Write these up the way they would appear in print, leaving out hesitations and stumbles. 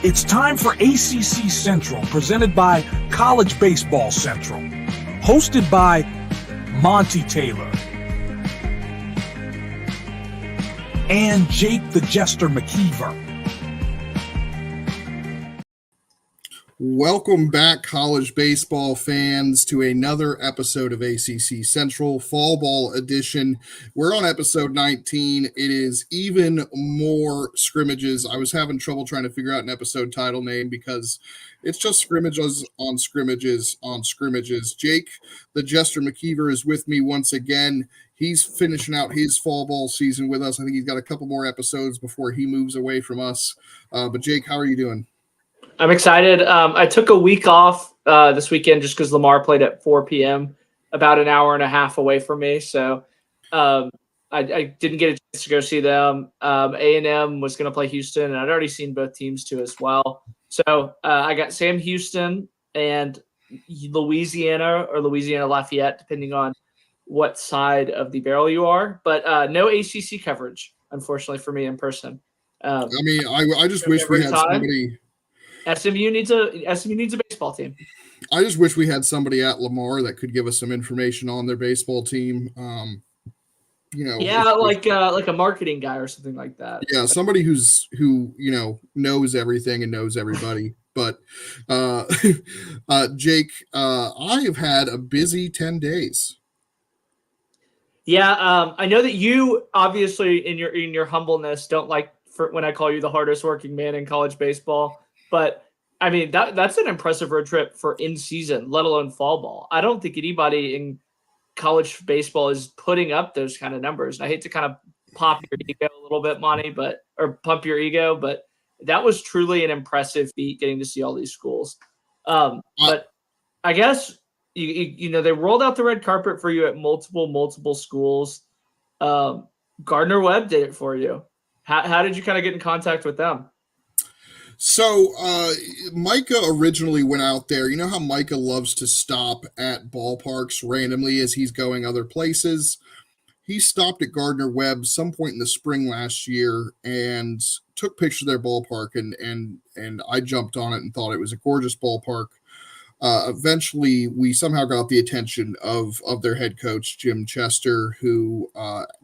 It's time for ACC Central, presented by College Baseball Central. Hosted by Monty Taylor and Jake the Jester McKeever. Welcome back, college baseball fans, to another episode of ACC Central, Fall Ball Edition. We're on episode 19. It is even more scrimmages. I was having trouble trying to figure out an episode title name because it's just scrimmages on scrimmages on scrimmages. Jake, the Jester McKeever, is with me once again. He's finishing out his fall ball season with us. I think he's got a couple more episodes before he moves away from us. But Jake, how are you doing? I'm excited. I took a week off this weekend just because Lamar played at 4 p.m., about an hour and a half away from me. So I didn't get a chance to go see them. A&M was going to play Houston, and I'd already seen both teams too as well. So I got Sam Houston and Louisiana or Louisiana Lafayette, depending on what side of the barrel you are. But no ACC coverage, unfortunately, for me in person. I just wish we had somebody – SMU needs a baseball team. I just wish we had somebody at Lamar that could give us some information on their baseball team. Like a marketing guy or something like that. Yeah, somebody who knows everything and knows everybody. But Jake, I have had a busy 10 days. Yeah, I know that you obviously in your humbleness don't like when I call you the hardest working man in college baseball. But I mean, that's an impressive road trip for in season, let alone fall ball. I don't think anybody in college baseball is putting up those kind of numbers. And I hate to kind of pop your ego a little bit, Monty, or pump your ego, but that was truly an impressive feat getting to see all these schools. But I guess they rolled out the red carpet for you at multiple schools. Gardner Webb did it for you. How did you kind of get in contact with them? So Micah originally went out there. You know how Micah loves to stop at ballparks randomly as he's going other places? He stopped at Gardner Webb some point in the spring last year and took pictures of their ballpark, and I jumped on it and thought it was a gorgeous ballpark. Eventually, we somehow got the attention of their head coach, Jim Chester, who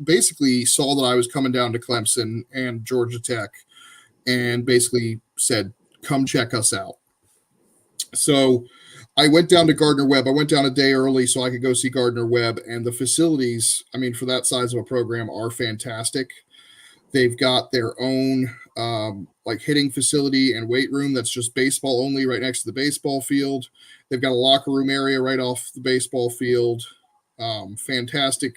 basically saw that I was coming down to Clemson and Georgia Tech and basically said, come check us out. So I went down to Gardner Webb. I went down a day early so I could go see Gardner Webb, and the facilities, I mean, for that size of a program, are fantastic. They've got their own hitting facility and weight room that's just baseball only right next to the baseball field. They've got a locker room area right off the baseball field. Fantastic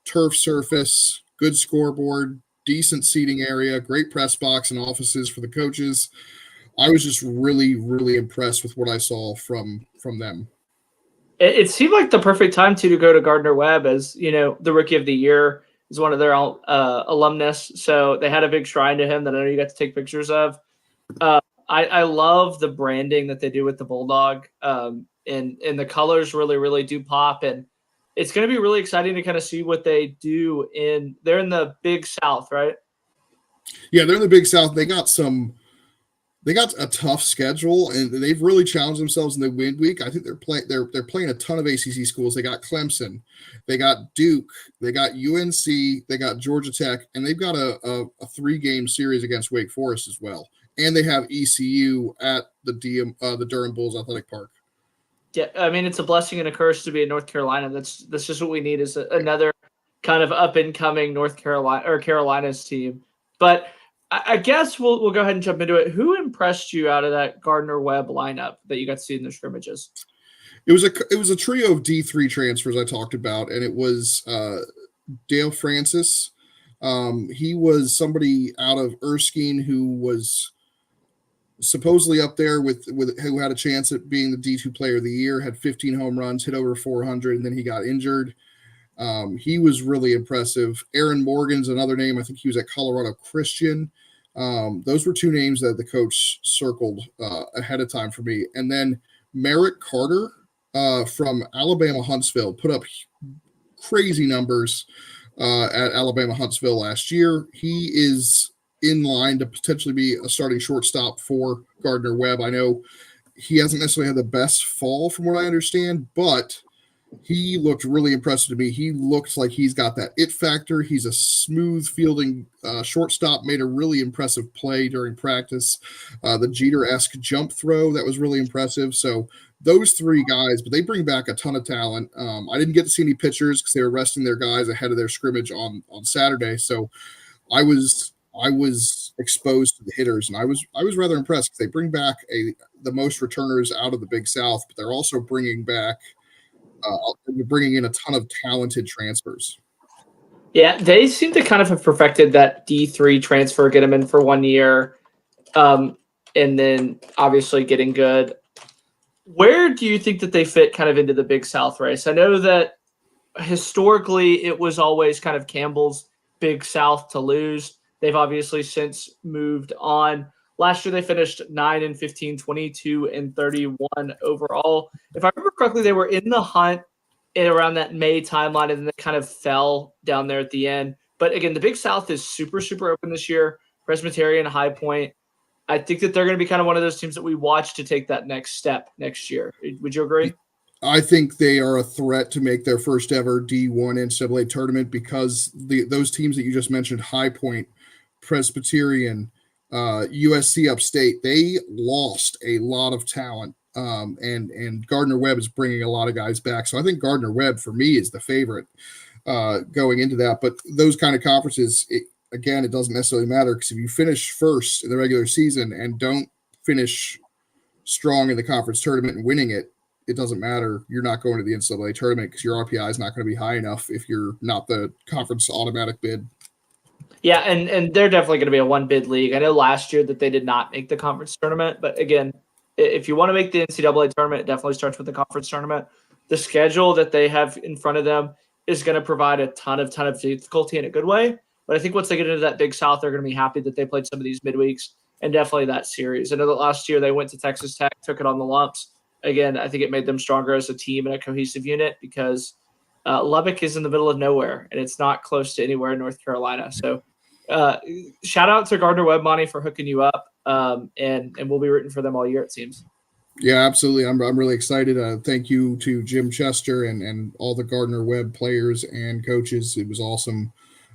turf surface, good scoreboard, decent seating area, great press box and offices for the coaches. I was just really, really impressed with what I saw from them. It seemed like the perfect time to go to Gardner Webb, as the Rookie of the Year is one of their alumnus. So they had a big shrine to him that I know you got to take pictures of. I love the branding that they do with the Bulldog, and the colors really, really do pop. And it's going to be really exciting to kind of see what they do they're in the Big South, right? Yeah, they're in the Big South. They got a tough schedule, and they've really challenged themselves in the midweek. I think they're playing a ton of ACC schools. They got Clemson, they got Duke, they got UNC, they got Georgia Tech, and they've got a 3-game series against Wake Forest as well. And they have ECU at the Durham Bulls Athletic Park. Yeah, I mean, it's a blessing and a curse to be in North Carolina. That's just what we need, is another kind of up and coming North Carolina or Carolina's team. But I guess we'll go ahead and jump into it. Who impressed you out of that Gardner Webb lineup that you got to see in the scrimmages? It was a trio of D3 transfers I talked about, and it was Dale Francis. He was somebody out of Erskine who was supposedly up there with who had a chance at being the D2 player of the year, had 15 home runs, hit over 400, and then he got injured. He was really impressive. Aaron Morgan's another name. I think he was at Colorado Christian. Those were two names that the coach circled ahead of time for me. And then Merrick Carter from Alabama Huntsville put up crazy numbers at Alabama Huntsville last year. He is in line to potentially be a starting shortstop for Gardner Webb. I know he hasn't necessarily had the best fall from what I understand, but he looked really impressive to me. He looks like he's got that it factor. He's a smooth fielding shortstop, made a really impressive play during practice. The Jeter-esque jump throw, that was really impressive. So those three guys, but they bring back a ton of talent. I didn't get to see any pitchers because they were resting their guys ahead of their scrimmage on Saturday. So I was exposed to the hitters, and I was rather impressed because they bring back the most returners out of the Big South, but they're also bringing in a ton of talented transfers. Yeah, they seem to kind of have perfected that D3 transfer, get them in for 1 year, and then obviously getting good. Where do you think that they fit kind of into the Big South race? I know that historically it was always kind of Campbell's Big South to lose. They've obviously since moved on. Last year they finished 9-15, 22-31 overall. If I remember correctly, they were in the hunt around that May timeline, and then they kind of fell down there at the end. But again, the Big South is super, super open this year. Presbyterian, High Point. I think that they're going to be kind of one of those teams that we watch to take that next step next year. Would you agree? I think they are a threat to make their first ever D1 NCAA tournament because those teams that you just mentioned, High Point, Presbyterian, USC Upstate, they lost a lot of talent. And Gardner Webb is bringing a lot of guys back. So I think Gardner Webb, for me, is the favorite going into that. But those kind of conferences, it doesn't necessarily matter because if you finish first in the regular season and don't finish strong in the conference tournament and winning it, it doesn't matter. You're not going to the NCAA tournament because your RPI is not going to be high enough if you're not the conference automatic bid. Yeah, and they're definitely going to be a one-bid league. I know last year that they did not make the conference tournament, but again, if you want to make the NCAA tournament, it definitely starts with the conference tournament. The schedule that they have in front of them is going to provide a ton of difficulty in a good way. But I think once they get into that Big South, they're going to be happy that they played some of these midweeks and definitely that series. I know that last year they went to Texas Tech, took it on the lumps. Again, I think it made them stronger as a team and a cohesive unit because Lubbock is in the middle of nowhere and it's not close to anywhere in North Carolina. So shout out to Gardner Webb, Monty, for hooking you up. And we'll be rooting for them all year, it seems. Yeah, absolutely. I'm really excited. Thank you to Jim Chester and all the Gardner Webb players and coaches. It was awesome.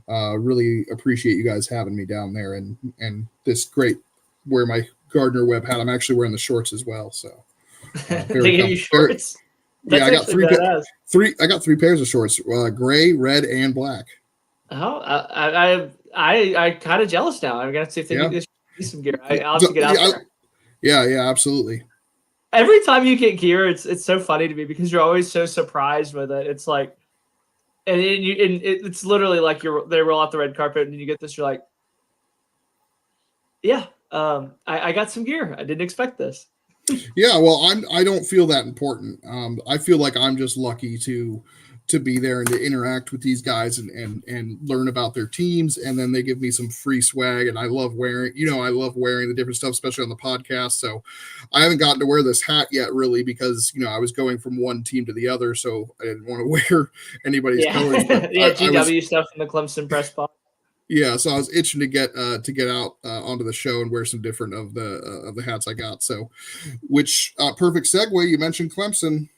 Really appreciate you guys having me down there and this great wear my Gardner Webb hat. I'm actually wearing the shorts as well. So they gave you shorts. Yeah, I got three pairs of shorts: gray, red, and black. Oh, I kind of jealous now. I'm gonna see if they get some gear. I'll have to get out there. Yeah, absolutely. Every time you get gear, it's so funny to me because you're always so surprised with it. It's like, and it's literally like they roll out the red carpet and you get this. You're like, yeah, I got some gear. I didn't expect this. Yeah, well, I don't feel that important. I feel like I'm just lucky to be there and to interact with these guys and learn about their teams. And then they give me some free swag, and I love wearing the different stuff, especially on the podcast. So I haven't gotten to wear this hat yet really because, I was going from one team to the other. So I didn't want to wear anybody's colors. But GW stuff in the Clemson press box. Yeah, so I was itching to get out onto the show and wear some different of the hats I got. So, which perfect segue. You mentioned Clemson.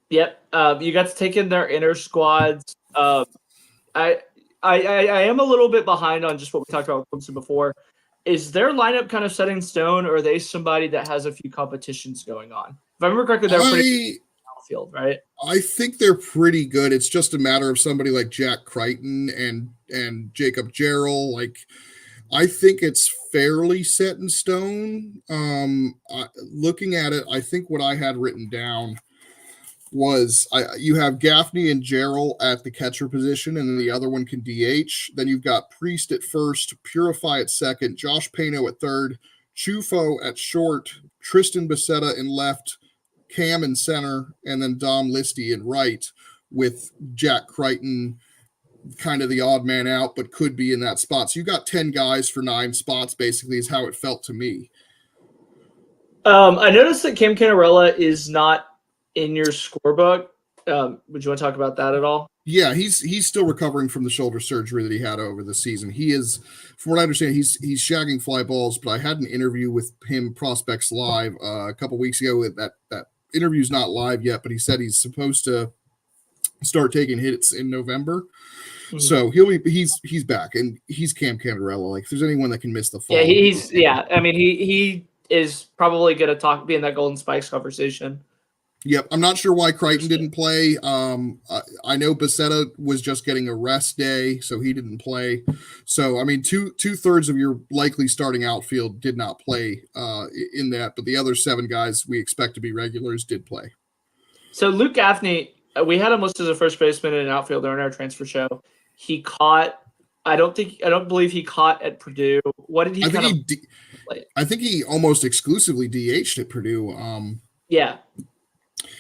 Yep, you got to take in their inner squads. I am a little bit behind on just what we talked about with Clemson before. Is their lineup kind of set in stone, or are they somebody that has a few competitions going on? If I remember correctly, they're pretty outfield, right? I think they're pretty good. It's just a matter of somebody like Jack Crichton and Jacob Jarrell. Like, I think it's fairly set in stone. Looking at it, I think what I had written down was you have Gaffney and Jarrell at the catcher position, and then the other one can DH. Then you've got Priest at first, Purify at second, Josh Pano at third, Chufo at short, Tristan Becerra in left, Cam in center, and then Dom Listy in right, with Jack Crichton kind of the odd man out, but could be in that spot. So you got 10 guys for 9 spots, basically, is how it felt to me. I noticed that Cam Cannarella is not in your scorebook. Would you want to talk about that at all? Yeah, he's still recovering from the shoulder surgery that he had over the season. He is, from what I understand, he's shagging fly balls. But I had an interview with him, Prospects Live, a couple weeks ago. That interview's not live yet, but he said he's supposed to start taking hits in November. Mm-hmm. So he's back, and he's Cam Candarella. Like, if there's anyone that can miss the fall, I mean, he is probably going to be in that Golden Spikes conversation. Yep, I'm not sure why Crichton didn't play. I know Becerra was just getting a rest day, so he didn't play. So, I mean, two-thirds of your likely starting outfield did not play in that, but the other 7 guys we expect to be regulars did play. So, Luke Gaffney, we had him listed as a first baseman and an outfielder in our transfer show. He caught. I don't believe he caught at Purdue. What did he? I think he almost exclusively DH'd at Purdue. Yeah.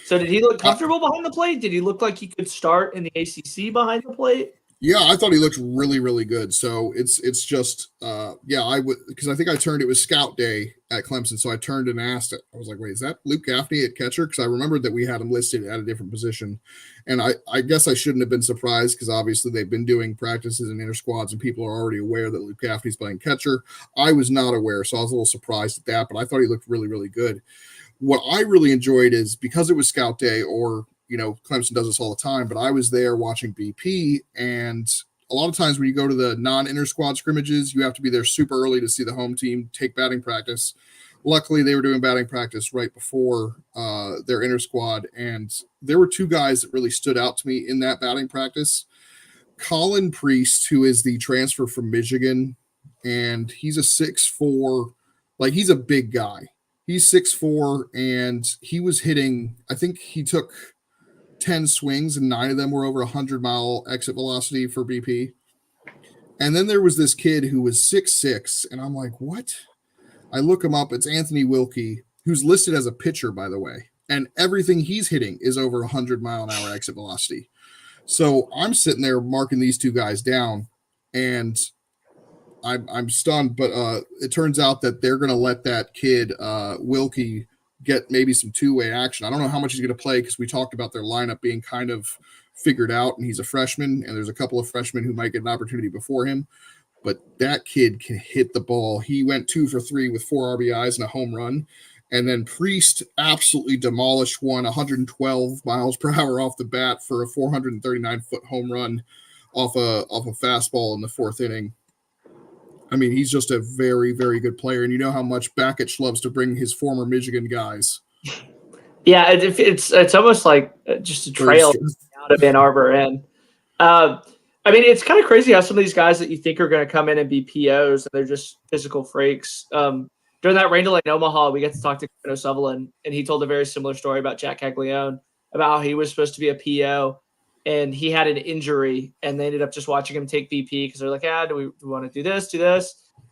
So did he look comfortable behind the plate? Did he look like he could start in the ACC behind the plate? Yeah, I thought he looked really, really good. So it's just, I would, because I think it was scout day at Clemson. So I turned and asked it. I was like, wait, is that Luke Gaffney at catcher? Because I remembered that we had him listed at a different position. And I guess I shouldn't have been surprised, because obviously they've been doing practices and inter squads and people are already aware that Luke Gaffney's playing catcher. I was not aware, so I was a little surprised at that, but I thought he looked really, really good. What I really enjoyed is, because it was scout day, or, Clemson does this all the time, but I was there watching BP, and a lot of times when you go to the non-inter squad scrimmages, you have to be there super early to see the home team take batting practice. Luckily, they were doing batting practice right before their inter squad, and there were 2 guys that really stood out to me in that batting practice. Colin Priest, who is the transfer from Michigan, and he's a 6'4", like, he's a big guy. He's 6'4", and he was hitting, I think he took 10 swings, and 9 of them were over 100-mile exit velocity for BP. And then there was this kid who was 6'6", and I'm like, what? I look him up. It's Anthony Wilkie, who's listed as a pitcher, by the way. And everything he's hitting is over 100-mile-an-hour exit velocity. So I'm sitting there marking these 2 guys down, and I'm stunned, but it turns out that they're going to let that kid, Wilkie, get maybe some 2-way action. I don't know how much he's going to play, because we talked about their lineup being kind of figured out, and he's a freshman, and there's a couple of freshmen who might get an opportunity before him. But that kid can hit the ball. He went 2 for 3 with 4 RBIs and a home run. And then Priest absolutely demolished one, 112 miles per hour off the bat for a 439-foot home run off a fastball in the 4th inning. I mean, he's just a very, very good player. And you know how much Bakich loves to bring his former Michigan guys. Yeah, it's almost like just a trail out of Ann Arbor. And I mean, it's kind of crazy how some of these guys that you think are going to come in and be POs, and they're just physical freaks. During that rain delay in Omaha, we got to talk to Kevin O'Sullivan, and he told a very similar story about Jack Caglione, about how he was supposed to be a PO, and he had an injury, and they ended up just watching him take BP, because they're like, do we want to do this?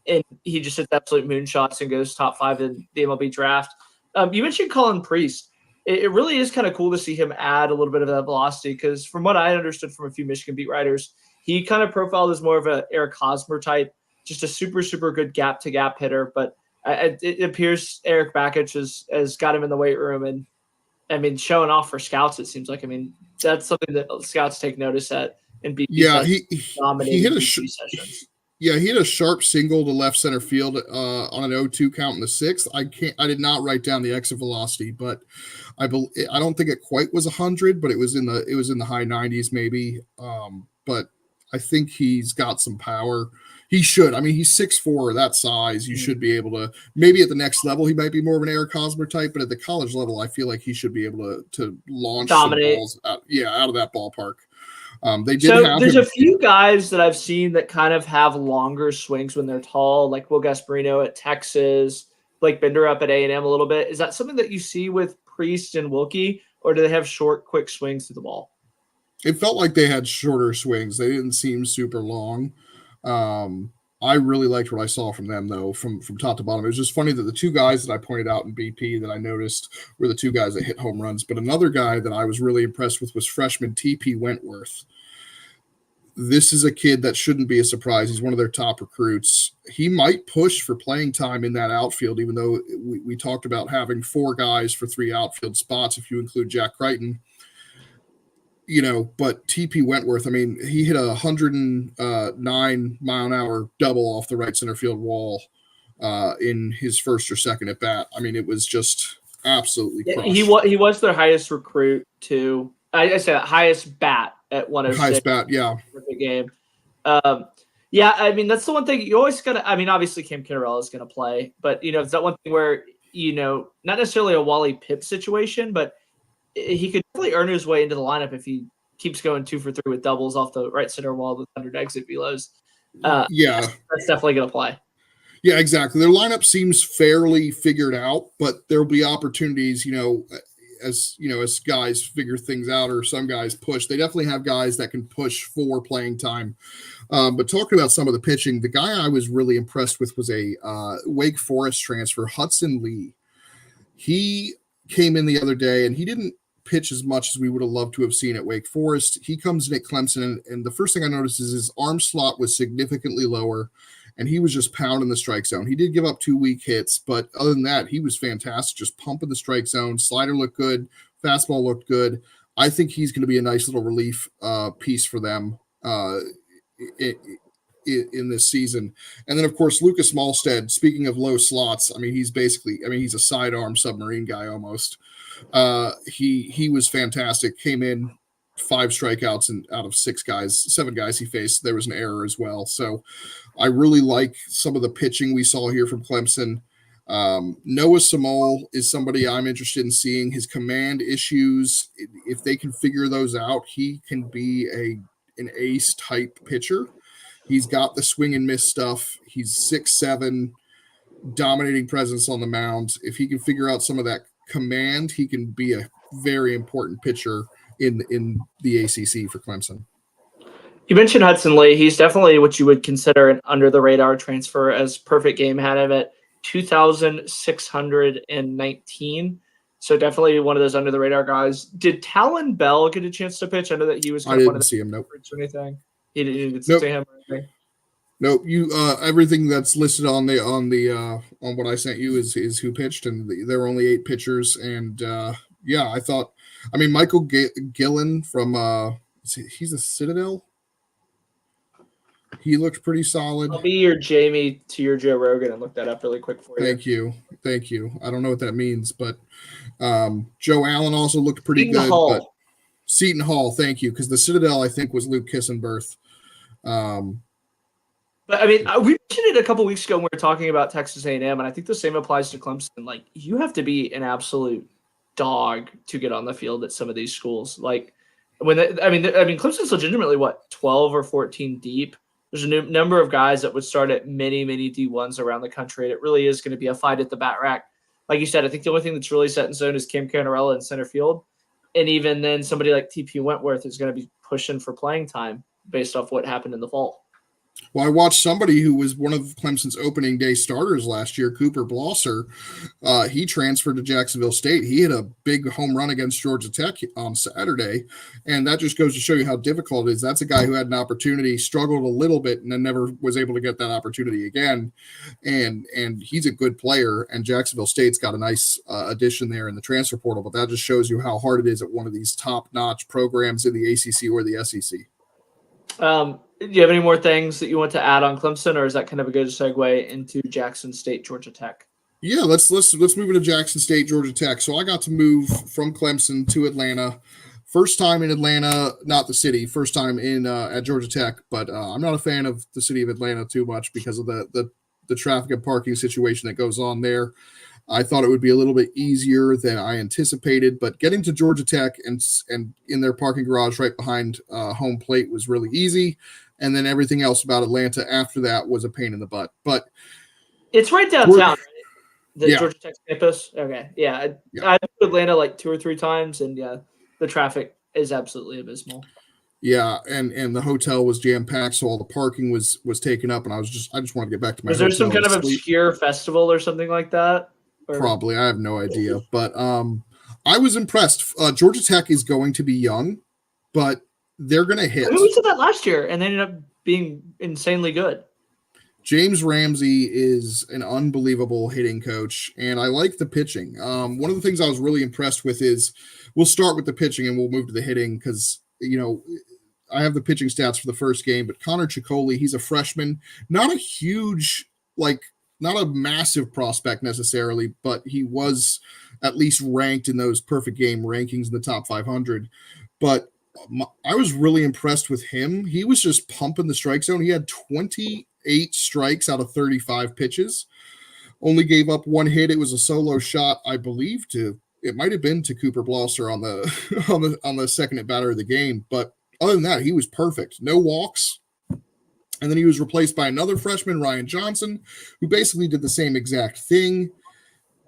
And he just hits absolute moonshots and goes top 5 in the MLB draft. You mentioned Colin Priest. It really is kind of cool to see him add a little bit of that velocity, because from what I understood from a few Michigan beat writers, he kind of profiled as more of a Eric Hosmer type, just a super, super good gap-to-gap hitter. But it appears Eric Bakich has got him in the weight room, and, I mean, showing off for scouts, it seems like. I mean, that's something that scouts take notice at in BP. Yeah, he hit he hit a sharp single to left center field on an 0-2 count in the 6th. I did not write down the exit velocity, but I don't think it quite was 100, but it was in the high 90s maybe. But I think he's got some power. He should. I mean, he's 6'4", that size. You should be able to, maybe at the next level, he might be more of an Eric Hosmer type, but at the college level, I feel like he should be able to launch dominate some balls out of that ballpark. There's a few guys that I've seen that kind of have longer swings when they're tall, like Will Gasparino at Texas, Blake Bender up at A&M a little bit. Is that something that you see with Priest and Wilkie, or do they have short, quick swings to the ball? It felt like they had shorter swings. They didn't seem super long. I really liked what I saw from them, though, from top to bottom. It was just funny that the 2 guys that I pointed out in BP that I noticed were the 2 guys that hit home runs. But another guy that I was really impressed with was freshman T.P. Wentworth. This is a kid that shouldn't be a surprise. He's one of their top recruits. He might push for playing time in that outfield, even though we talked about having 4 guys for 3 outfield spots if you include Jack Crichton. but TP Wentworth, I mean, he hit a 109-mile-an-hour double off the right center field wall in his first or second at bat. I mean, it was just absolutely crushed. He was their highest recruit too. I said highest bat at 106. Highest bat, yeah. For the game. Yeah, I mean, that's the one thing you always gotta. I mean, obviously Cam Canarella is gonna play, but it's that one thing where not necessarily a Wally Pipp situation, but he could definitely earn his way into the lineup if he keeps going 2 for 3 with doubles off the right center wall with 100 exit velos. Yeah, that's definitely gonna play. Yeah, exactly. Their lineup seems fairly figured out, but there'll be opportunities, as guys figure things out or some guys push. They definitely have guys that can push for playing time. But talking about some of the pitching, the guy I was really impressed with was a Wake Forest transfer, Hudson Lee. He came in the other day, and he didn't pitch as much as we would have loved to have seen at Wake Forest. He comes in at Clemson, and the first thing I noticed is his arm slot was significantly lower, and he was just pounding the strike zone. He did give up 2 weak hits, but other than that, he was fantastic, just pumping the strike zone. Slider looked good. Fastball looked good. I think he's going to be a nice little relief piece for them in this season. And then, of course, Lucas Malstead, speaking of low slots, I mean, he's a sidearm submarine guy almost. He was fantastic, came in 5 strikeouts and out of 7 guys he faced. There was an error as well. So I really like some of the pitching we saw here from Clemson. Noah Samol is somebody I'm interested in seeing. His command issues, if they can figure those out, he can be an ace type pitcher. He's got the swing and miss stuff. He's 6'7", dominating presence on the mound. If he can figure out some of that command, he can be a very important pitcher in the ACC for Clemson. You mentioned Hudson Lee. He's definitely what you would consider an under-the-radar transfer, as perfect game had him at 2,619. So definitely one of those under-the-radar guys. Did Talon Bell get a chance to pitch? I know that he was I didn't see him, nope. Or anything. He didn't nope. see him or anything. Nope. You everything that's listed on what I sent you is who pitched, and there were only 8 pitchers. And I thought, Michael Gillen from he's a Citadel. He looked pretty solid. I'll be your Jamie to your Joe Rogan and look that up really quick for you. Thank you. I don't know what that means, but Joe Allen also looked pretty good. Hall. But Seton Hall, thank you, because the Citadel I think was Luke Kissenberth. But we mentioned it a couple weeks ago when we were talking about Texas A&M, and I think the same applies to Clemson. Like, you have to be an absolute dog to get on the field at some of these schools. Like, Clemson's legitimately 12 or 14 deep. There's a number of guys that would start at many, many D1s around the country, and it really is going to be a fight at the bat rack. Like you said, I think the only thing that's really set in stone is Cam Canarella in center field, and even then, somebody like TP Wentworth is going to be pushing for playing time based off what happened in the fall. Well, I watched somebody who was one of Clemson's opening day starters last year, Cooper Blosser. He transferred to Jacksonville State. He hit a big home run against Georgia Tech on Saturday, and that just goes to show you how difficult it is. That's a guy who had an opportunity, struggled a little bit, and then never was able to get that opportunity again. And he's a good player, and Jacksonville State's got a nice addition there in the transfer portal, but that just shows you how hard it is at one of these top-notch programs in the ACC or the SEC. Do you have any more things that you want to add on Clemson, or is that kind of a good segue into Jackson State, Georgia Tech? Yeah, let's move into Jackson State, Georgia Tech. So I got to move from Clemson to Atlanta. First time in Atlanta, not the city. First time in at Georgia Tech, but I'm not a fan of the city of Atlanta too much because of the traffic and parking situation that goes on there. I thought it would be a little bit easier than I anticipated, but getting to Georgia Tech and in their parking garage right behind home plate was really easy. And then everything else about Atlanta after that was a pain in the butt. But it's right downtown, right? The Yeah. Georgia Tech campus. Okay, yeah. I've been to Atlanta like 2 or 3 times, and yeah, the traffic is absolutely abysmal. Yeah, and the hotel was jam packed, so all the parking was taken up, and I just wanted to get back to my. Was there some hotel kind of and sleep. obscure festival or something like that? Or? Probably, I have no idea, but I was impressed. Georgia Tech is going to be young, but they're going to hit. We said that last year, and they ended up being insanely good. James Ramsey is an unbelievable hitting coach, and I like the pitching. One of the things I was really impressed with is we'll start with the pitching and we'll move to the hitting because I have the pitching stats for the first game, but Connor Ciccoli, he's a freshman, not a huge, not a massive prospect necessarily, but he was at least ranked in those perfect game rankings in the top 500. But I was really impressed with him. He was just pumping the strike zone. He had 28 strikes out of 35 pitches. Only gave up one hit. It was a solo shot, I believe, it might have been to Cooper Blosser on the on the second at batter of the game. But other than that, he was perfect. No walks. And then he was replaced by another freshman, Ryan Johnson, who basically did the same exact thing.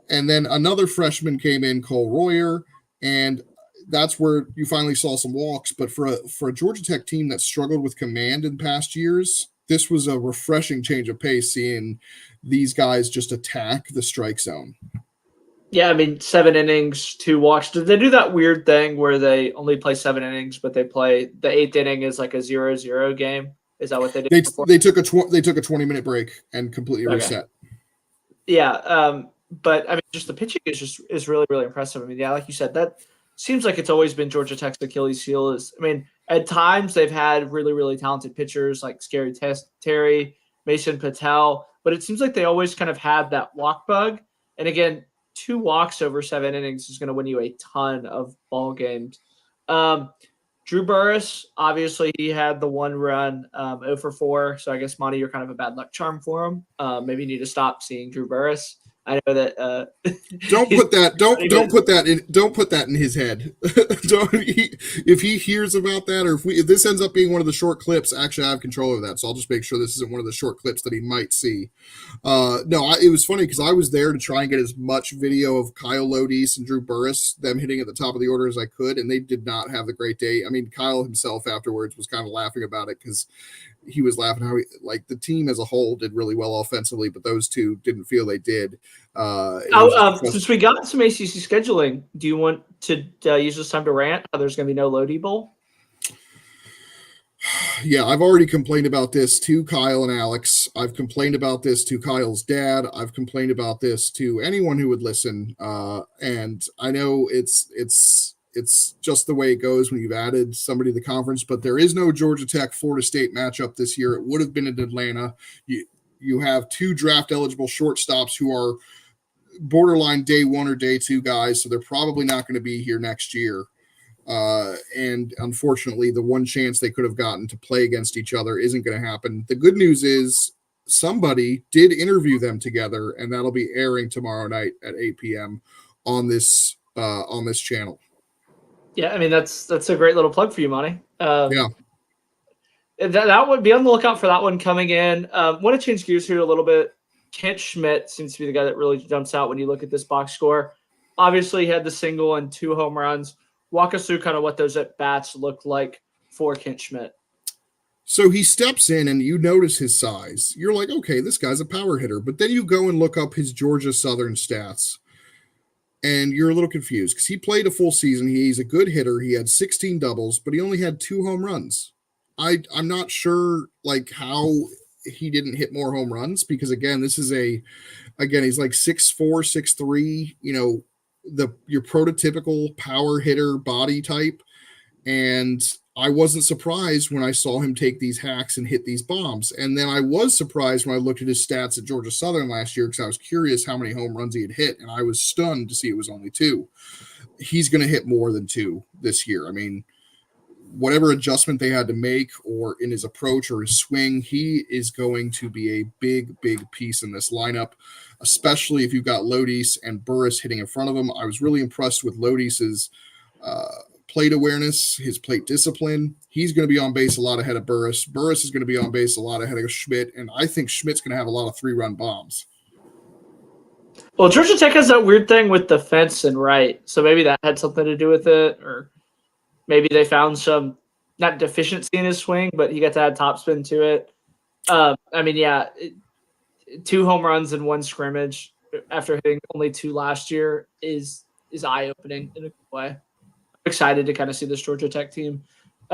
And then another freshman came in, Cole Royer, and that's where you finally saw some walks. But for a Georgia Tech team that struggled with command in past years, this was a refreshing change of pace, seeing these guys just attack the strike zone. Yeah, I mean, 7 innings, 2 walks. Did they do that weird thing where they only play 7 innings, but they play the 8th inning is like a 0-0 game? Is that what they did? They took a 20-minute break and completely reset. Yeah, but I mean, just the pitching is really, really impressive. I mean, yeah, like you said, that seems like it's always been Georgia Tech's Achilles heel. At times they've had really, really talented pitchers like Scary Terry, Mason Patel, but it seems like they always kind of have that walk bug. And again, 2 walks over 7 innings is going to win you a ton of ball games. Drew Burress, obviously, he had the 1 run, 0 for 4. So I guess, Monty, you're kind of a bad luck charm for him. Maybe you need to stop seeing Drew Burress. I know that. Don't put that in his head. If he hears about that, or if this ends up being one of the short clips, actually I have control over that, so I'll just make sure this isn't one of the short clips that he might see. It was funny because I was there to try and get as much video of Kyle Lodis and Drew Burress, them hitting at the top of the order, as I could, and they did not have the great day. I mean, Kyle himself afterwards was kind of laughing about it because he was laughing how the team as a whole did really well offensively, but those two didn't feel they did. Since we got some ACC scheduling, do you want to use this time to rant how there's going to be no Lodi Bowl? Yeah, I've already complained about this to Kyle and Alex. I've complained about this to Kyle's dad. I've complained about this to anyone who would listen. And I know it's just the way it goes when you've added somebody to the conference, but there is no Georgia Tech Florida State matchup this year. It would have been in Atlanta. You have 2 draft eligible shortstops who are borderline day 1 or day 2 guys, so they're probably not going to be here next year. And unfortunately, the one chance they could have gotten to play against each other isn't going to happen. The good news is somebody did interview them together, and that'll be airing tomorrow night at 8 p.m. on this channel. Yeah, I mean, that's a great little plug for you, Monty. Yeah. That would be on the lookout for that one coming in. Want to change gears here a little bit. Kent Schmidt seems to be the guy that really jumps out when you look at this box score. Obviously, he had the single and 2 home runs. Walk us through kind of what those at-bats looked like for Kent Schmidt. So he steps in and you notice his size. You're like, okay, this guy's a power hitter. But then you go and look up his Georgia Southern stats, and you're a little confused because he played a full season. He's a good hitter. He had 16 doubles, but he only had 2 home runs. I'm not sure how he didn't hit more home runs because again, he's like 6'4", 6'3", your prototypical power hitter body type. And I wasn't surprised when I saw him take these hacks and hit these bombs. And then I was surprised when I looked at his stats at Georgia Southern last year because I was curious how many home runs he had hit. And I was stunned to see it was only 2. He's going to hit more than 2 this year. I mean, whatever adjustment they had to make or in his approach or his swing, he is going to be a big, big piece in this lineup, especially if you've got Lodis and Burress hitting in front of him. I was really impressed with Lodis's plate awareness, his plate discipline. He's going to be on base a lot ahead of Burress. Burress is going to be on base a lot ahead of Schmidt, and I think Schmidt's going to have a lot of 3-run bombs. Well, Georgia Tech has that weird thing with the fence and right, so maybe that had something to do with it, or maybe they found some, not deficiency in his swing, but he got to add topspin to it. 2 home runs in 1 scrimmage after hitting only 2 last year is eye-opening in a good way. I'm excited to kind of see this Georgia Tech team.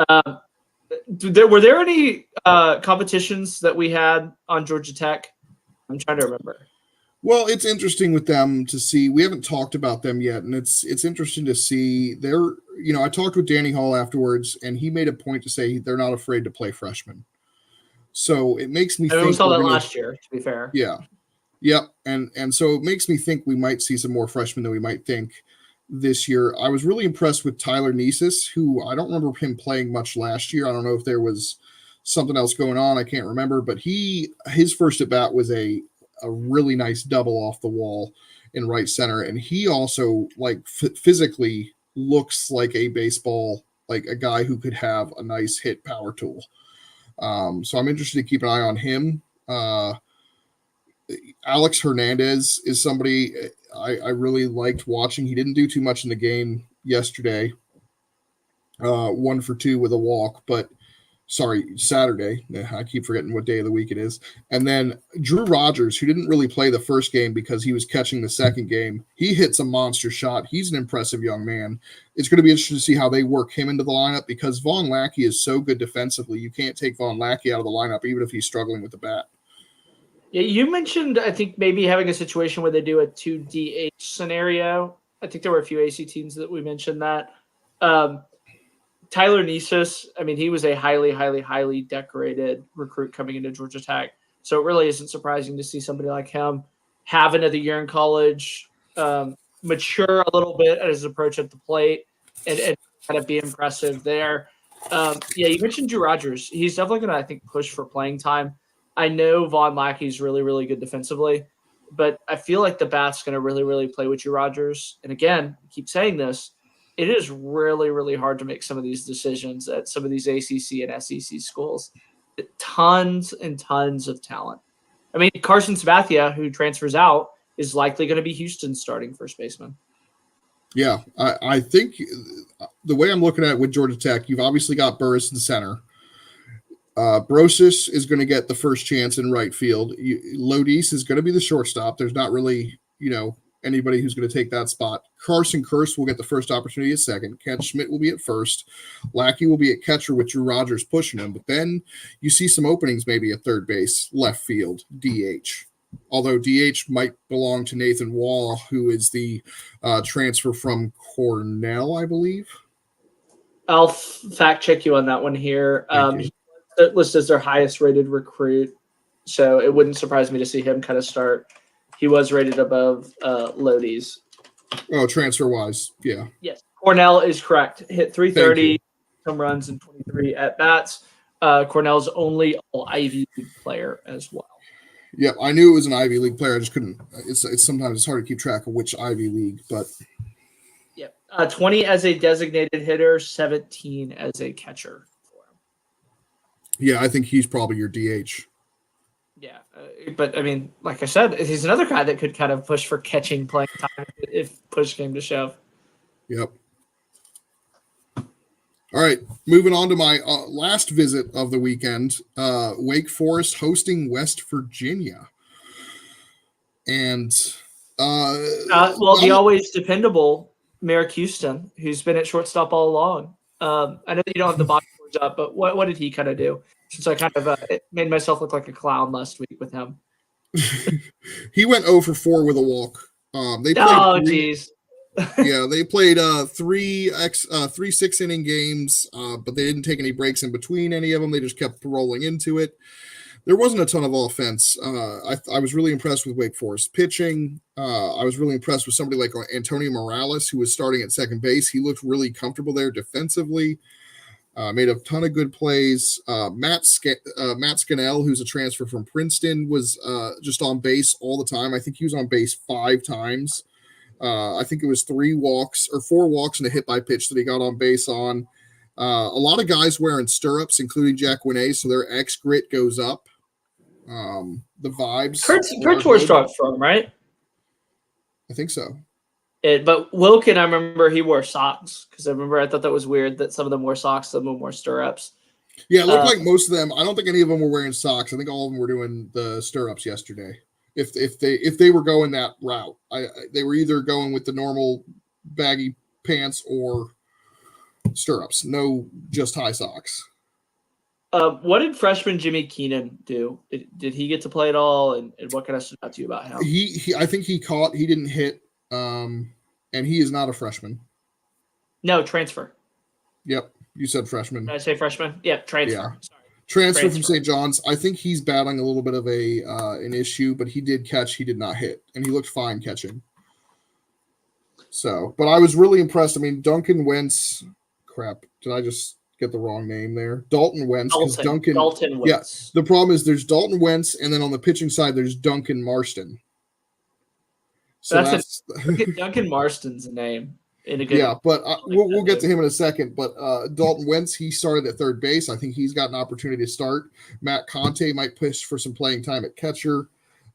Were there any competitions that we had on Georgia Tech? I'm trying to remember. Well, it's interesting with them to see. We haven't talked about them yet, and it's interesting to see. I talked with Danny Hall afterwards, and he made a point to say they're not afraid to play freshmen. So it makes me think we saw that last year, to be fair. Yeah. Yep. And so it makes me think we might see some more freshmen than we might think this year. I was really impressed with Tyler Nesis, who I don't remember him playing much last year. I don't know if there was something else going on. I can't remember, but his first at bat was a really nice double off the wall in right center. And he also physically looks like a baseball, like a guy who could have a nice hit power tool. So I'm interested to keep an eye on him. Alex Hernandez is somebody I really liked watching. He didn't do too much in the game yesterday. 1 for 2 with a walk, but Saturday. I keep forgetting what day of the week it is. And then Drew Rogers, who didn't really play the first game because he was catching the second game, he hits a monster shot. He's an impressive young man. It's going to be interesting to see how they work him into the lineup because Vaughn Lackey is so good defensively. You can't take Vaughn Lackey out of the lineup, even if he's struggling with the bat. Yeah, you mentioned, I think, maybe having a situation where they do a 2 DH scenario. I think there were a few AC teams that we mentioned that. Tyler Nesis, I mean, he was a highly, highly, highly decorated recruit coming into Georgia Tech. So it really isn't surprising to see somebody like him have another year in college, mature a little bit at his approach at the plate, and kind of be impressive there. You mentioned Drew Rogers. He's definitely going to, I think, push for playing time. I know Vaughn Lackey's really, really good defensively, but I feel like the bat's going to really, really play with Drew Rogers. And again, I keep saying this, it is really, really hard to make some of these decisions at some of these ACC and SEC schools. Tons and tons of talent. I mean, Carson Sabathia, who transfers out, is likely going to be Houston's starting first baseman. Yeah, I think the way I'm looking at it with Georgia Tech, you've obviously got Burris in center. Brosis is going to get the first chance in right field. Lodis is going to be the shortstop. There's not really, anybody who's going to take that spot. Carson Kurse will get the first opportunity at second. Ken Schmidt will be at first. Lackey will be at catcher with Drew Rogers pushing him. But then you see some openings maybe at third base, left field, DH. Although DH might belong to Nathan Wall, who is the transfer from Cornell, I believe. I'll fact check you on that one here. Listed as their highest rated recruit, so it wouldn't surprise me to see him kind of start. He was rated above Lodi's. Oh, transfer wise, yeah. Yes, Cornell is correct. Hit 330 home runs and 23 at bats. Cornell's only all Ivy League player as well. Yeah, I knew it was an Ivy League player. I just couldn't. It's sometimes it's hard to keep track of which Ivy League, but. Yep, 20 as a designated hitter, 17 as a catcher. Yeah, I think he's probably your DH. Yeah, but I mean, like I said, he's another guy that could kind of push for catching playing time if push came to shove. Yep. All right, moving on to my last visit of the weekend. Wake Forest hosting West Virginia. And the always dependable Merrick Houston, who's been at shortstop all along. I know that you don't have the box scores up, but what did he kind of do? Since I kind of made myself look like a clown last week with him. He went 0 for 4 with a walk. Jeez. Yeah, they played 3 6-inning games, but they didn't take any breaks in between any of them. They just kept rolling into it. There wasn't a ton of offense. I was really impressed with Wake Forest pitching. I was really impressed with somebody like Antonio Morales, who was starting at second base. He looked really comfortable there defensively. Made a ton of good plays. Matt Scannell, who's a transfer from Princeton, was just on base all the time. I think he was on base 5 times. I think it was 4 walks and a hit by pitch that he got on base on. A lot of guys wearing stirrups, including Jack Winay, so their X grit goes up. The vibes. Kurt's where started from, right? I think so. But Wilkin, I remember he wore socks because I thought that was weird that some of them wore socks, some of them wore stirrups. Yeah, it looked like most of them. I don't think any of them were wearing socks. I think all of them were doing the stirrups yesterday. If they were going that route, they were either going with the normal baggy pants or stirrups. No, just high socks. What did freshman Jimmy Keenan do? Did he get to play at all? And what kind of stood out to you about him? I think he didn't hit, and he is not a freshman. No, transfer. Yep, you said freshman. Did I say freshman? Yeah, transfer. Yeah. Sorry. Transfer from St. John's. I think he's battling a little bit of an issue, but he did catch. He did not hit, and he looked fine catching. So, but I was really impressed. I mean, Duncan Wentz. Crap, did I just get the wrong name there? Dalton Wentz. Dalton Wentz. Yeah, the problem is there's Dalton Wentz, and then on the pitching side, there's Duncan Marston. So that's Duncan Marston's a name. But we'll get to him in a second. But Dalton Wentz, he started at third base. I think he's got an opportunity to start. Matt Conte might push for some playing time at catcher.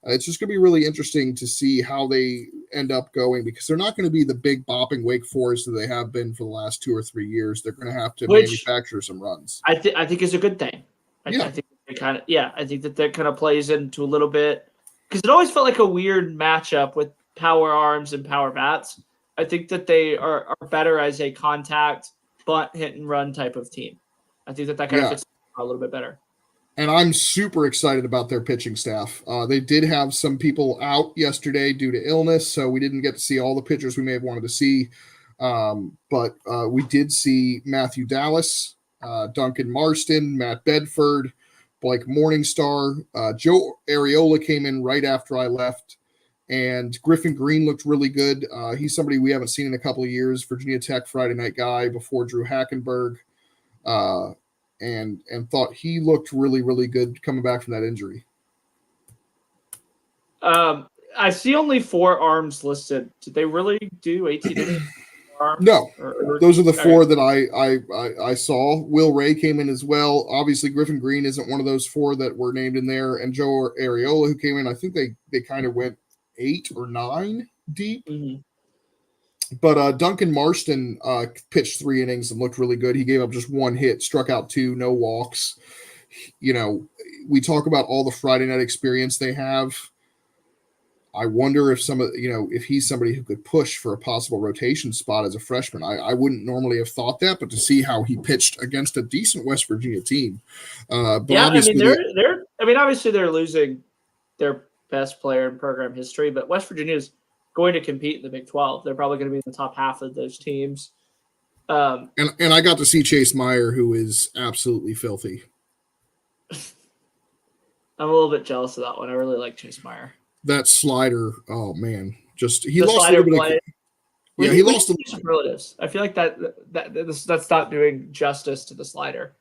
It's just going to be really interesting to see how they end up going, because they're not going to be the big bopping Wake Forest that they have been for the last 2 or 3 years. They're going to have to manufacture some runs. I think is a good thing. I think that kind of plays into a little bit, because it always felt like a weird matchup with power arms and power bats. I think that they are better as a contact, bunt, hit, and run type of team. I think that kind of fits a little bit better. And I'm super excited about their pitching staff. They did have some people out yesterday due to illness, so we didn't get to see all the pitchers we may have wanted to see. But we did see Matthew Dallas, Duncan Marston, Matt Bedford, Blake Morningstar. Joe Areola came in right after I left. And Griffin Green looked really good. He's somebody we haven't seen in a couple of years. Virginia Tech Friday night guy before Drew Hackenberg. And thought he looked really, really good coming back from that injury. I see only 4 arms listed. Did they really do 18 arms? No, those are the 4 that I saw. Will Ray came in as well. Obviously, Griffin Green isn't one of those 4 that were named in there. And Joe Areola, who came in, I think they kind of went 8 or 9 deep. Mm-hmm. But Duncan Marston pitched 3 innings and looked really good. He gave up just 1 hit, struck out 2, no walks. You know, we talk about all the Friday night experience they have. I wonder if if he's somebody who could push for a possible rotation spot as a freshman. I wouldn't normally have thought that, but to see how he pitched against a decent West Virginia team. Obviously they're losing their best player in program history, but West Virginia is going to compete in the Big 12. They're probably going to be in the top half of those teams. And I got to see Chase Meyer, who is absolutely filthy. I'm a little bit jealous of that one. I really like Chase Meyer. That slider, oh man, he lost a little bit. He lost the superlatives. I feel like that's not doing justice to the slider.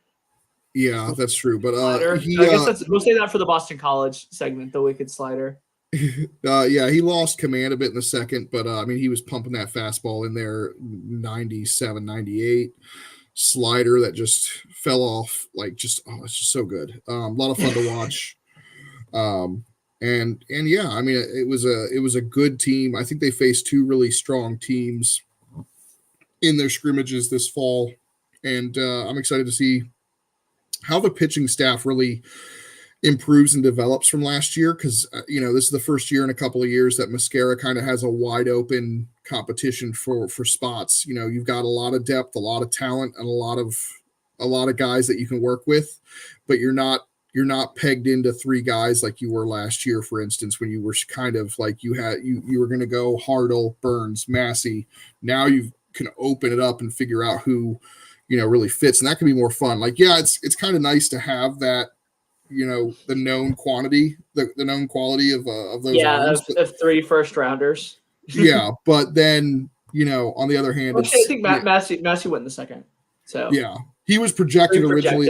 Yeah, that's true. But I guess we'll say that for the Boston College segment, the wicked slider. He lost command a bit in the second, but he was pumping that fastball in there, 97, 98 slider that just fell off. It's just so good. A lot of fun to watch. It was a good team. I think they faced 2 really strong teams in their scrimmages this fall, and I'm excited to see how the pitching staff really improves and develops from last year, because this is the first year in a couple of years that Mascara kind of has a wide open competition for spots. You've got a lot of depth, a lot of talent, and a lot of guys that you can work with, but you're not pegged into 3 guys like you were last year, for instance, when you were kind of like you were going to go Hardle, Burns, Massey. Now you can open it up and figure out who really fits, and that can be more fun. It's kind of nice to have that, the known quantity, the known quality of those arms, of 3 first rounders. Yeah, but then on the other hand, I think Massey went in the second. So yeah, he was projected originally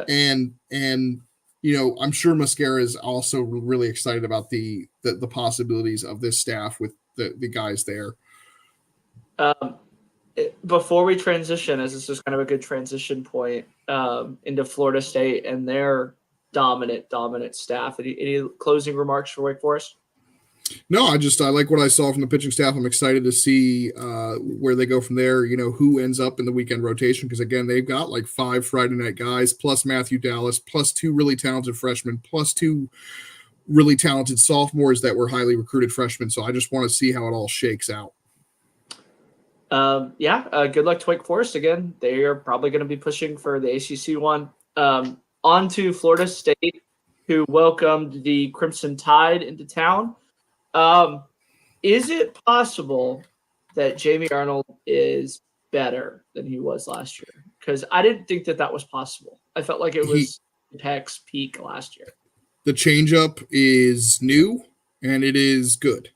And I'm sure Mascara is also really excited about the possibilities of this staff with the guys there. Before we transition, as this is kind of a good transition point into Florida State and their dominant staff, any closing remarks for Wake Forest? No, I like what I saw from the pitching staff. I'm excited to see where they go from there, who ends up in the weekend rotation. Because again, they've got 5 Friday night guys, plus Matthew Dallas, plus 2 really talented freshmen, plus 2 really talented sophomores that were highly recruited freshmen. So I just want to see how it all shakes out. Good luck to Wake Forest again. They are probably going to be pushing for the ACC one. On to Florida State, who welcomed the Crimson Tide into town. Is it possible that Jamie Arnold is better than he was last year? Because I didn't think that was possible. I felt like it was Peck's peak last year. The changeup is new, and it is good.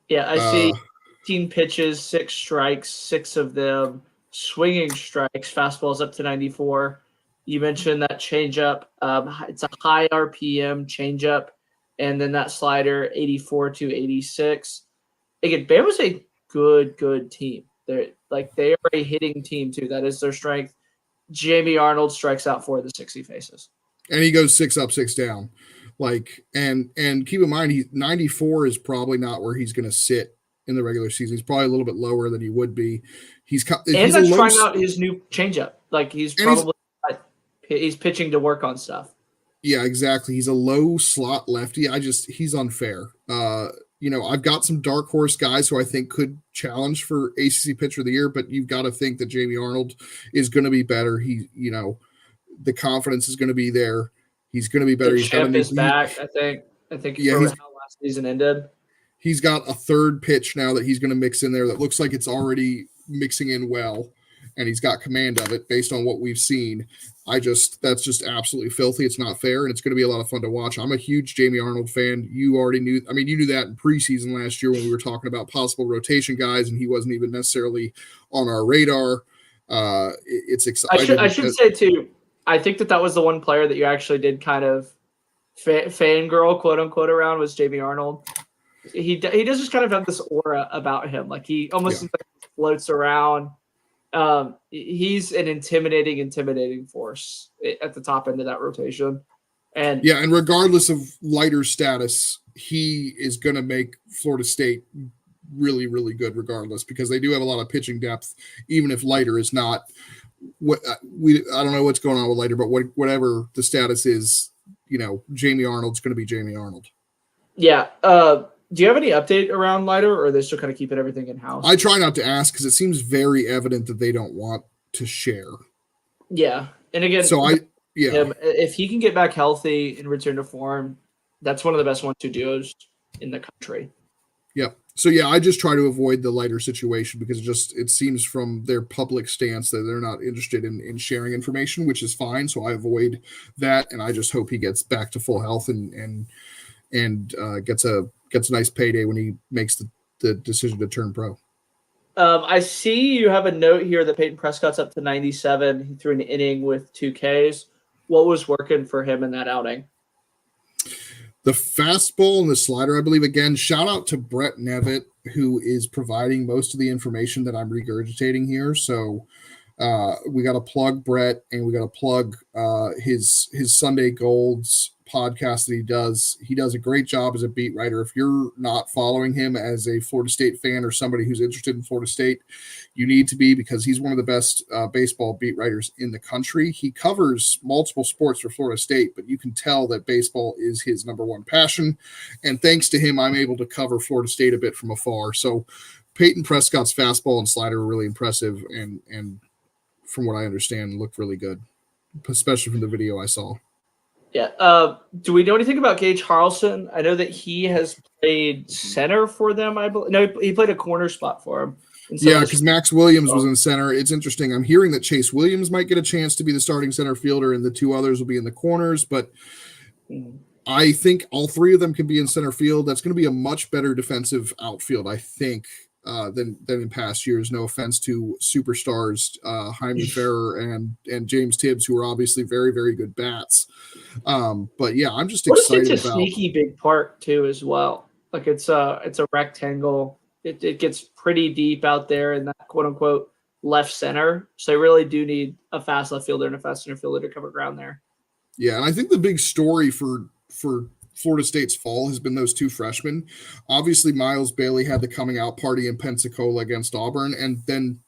Yeah, I see 18 pitches, 6 strikes, 6 of them swinging strikes, fastballs up to 94. You mentioned that changeup. It's a high RPM changeup, and then that slider, 84 to 86. Again, Bama's a good team. They are a hitting team too. That is their strength. Jamie Arnold strikes out 4 of the 6 he faces, and he goes 6 up, 6 down. And keep in mind, 94 is probably not where he's going to sit in the regular season. He's probably a little bit lower than he would be. He's trying out his new changeup. He's pitching to work on stuff. Yeah, exactly. He's a low slot lefty. He's unfair. I've got some dark horse guys who I think could challenge for ACC Pitcher of the Year, but you've got to think that Jamie Arnold is going to be better. The confidence is going to be there. He's going to be better. He's got his back. I think. Yeah, how last season ended. He's got a third pitch now that he's going to mix in there that looks like it's already mixing in well, and he's got command of it based on what we've seen. That's just absolutely filthy. It's not fair, and it's going to be a lot of fun to watch. I'm a huge Jamie Arnold fan. You already knew. I mean, you knew that in preseason last year when we were talking about possible rotation guys, and he wasn't even necessarily on our radar. It's exciting. I should say too, I think that was the one player that you actually did kind of fangirl, quote unquote, around was Jamie Arnold. He does just kind of have this aura about him. Like he almost seems like he floats around. He's an intimidating force at the top end of that rotation. And regardless of Leiter's status, he is going to make Florida State really, really good regardless, because they do have a lot of pitching depth, even if Leiter is not. I don't know what's going on with Leiter, but whatever the status is, Jamie Arnold's going to be Jamie Arnold. Yeah. Do you have any update around Leiter, or are they still kind of keeping everything in-house? I try not to ask because it seems very evident that they don't want to share. Yeah. And again, if he can get back healthy and return to form, that's one of the best 1-2 duos in the country. Yep. So, I just try to avoid the Leiter situation because it seems from their public stance that they're not interested in sharing information, which is fine. So I avoid that, and I just hope he gets back to full health and gets a nice payday when he makes the decision to turn pro. I see you have a note here that Peyton Prescott's up to 97. He threw an inning with 2 Ks. What was working for him in that outing? The fastball and the slider, I believe. Again, shout out to Brett Nevitt, who is providing most of the information that I'm regurgitating here. So we got to plug Brett, and we got to plug his Sunday Golds podcast that he does. He does a great job as a beat writer. If you're not following him as a Florida State fan or somebody who's interested in Florida State, you need to be, because he's one of the best baseball beat writers in the country. He covers multiple sports for Florida State, but you can tell that baseball is his number one passion. And thanks to him, I'm able to cover Florida State a bit from afar. So Peyton Prescott's fastball and slider were really impressive, and from what I understand, looked really good, especially from the video I saw. Yeah. Do we know anything about Gage Harrelson? I know that he has played center for them. I believe. No, he played a corner spot for him. Yeah, because Max Williams was in center. It's interesting. I'm hearing that Chase Williams might get a chance to be the starting center fielder, and the 2 others will be in the corners. But I think all 3 of them can be in center field. That's going to be a much better defensive outfield, I think, than in past years. No offense to superstars Jaime Ferrer and James Tibbs, who are obviously very, very good bats. But I'm just excited it's a about sneaky big park too as well. Like it's a rectangle. It gets pretty deep out there in that quote unquote left center. So they really do need a fast left fielder and a fast center fielder to cover ground there. Yeah, and I think the big story for Florida State's fall has been those 2 freshmen. Obviously, Miles Bailey had the coming out party in Pensacola against Auburn, and then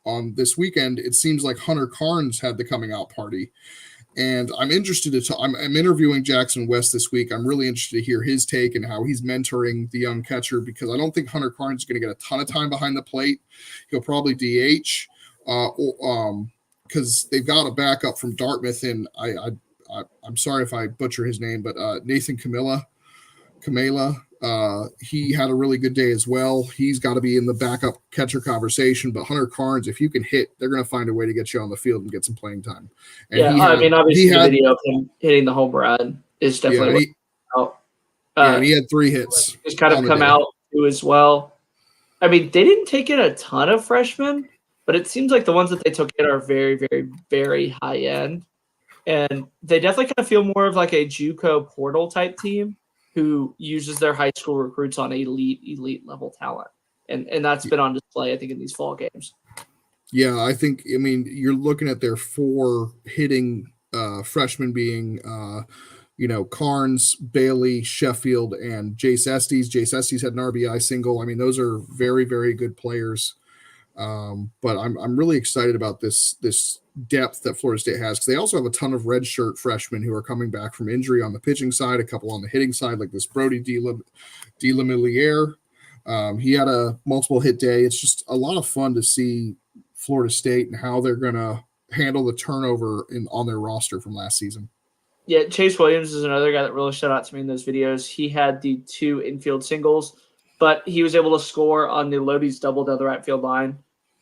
on this weekend, it seems like Hunter Carnes had the coming out party. And I'm interested to talk. I'm interviewing Jackson West this week. I'm really interested to hear his take and how he's mentoring the young catcher, because I don't think Hunter Carnes is going to get a ton of time behind the plate. He'll probably DH because they've got a backup from Dartmouth, and I'm sorry if I butcher his name, but Nathan Kamela. He had a really good day as well. He's got to be in the backup catcher conversation, but Hunter Carnes, if you can hit, they're going to find a way to get you on the field and get some playing time. And obviously the video of him hitting the home run is definitely and he had 3 hits. Just kind of come out too as well. I mean, they didn't take in a ton of freshmen, but it seems like the ones that they took in are very, very, very high end. And they definitely kind of feel more of like a JUCO portal type team who uses their high school recruits on elite level talent. And that's been on display, I think, in these fall games. Yeah, I mean, you're looking at their 4 hitting freshmen being, Carnes, Bailey, Sheffield, and Jace Estes. Jace Estes had an RBI single. I mean, those are very, very good players. But I'm really excited about this depth that Florida State has, because they also have a ton of redshirt freshmen who are coming back from injury on the pitching side, a couple on the hitting side, like this Brody DeLamilliere. He had a multiple hit day. It's just a lot of fun to see Florida State and how they're going to handle the turnover on their roster from last season. Yeah, Chase Williams is another guy that really stood out to me in those videos. He had the 2 infield singles, but he was able to score on the Lodi's double down the right field line.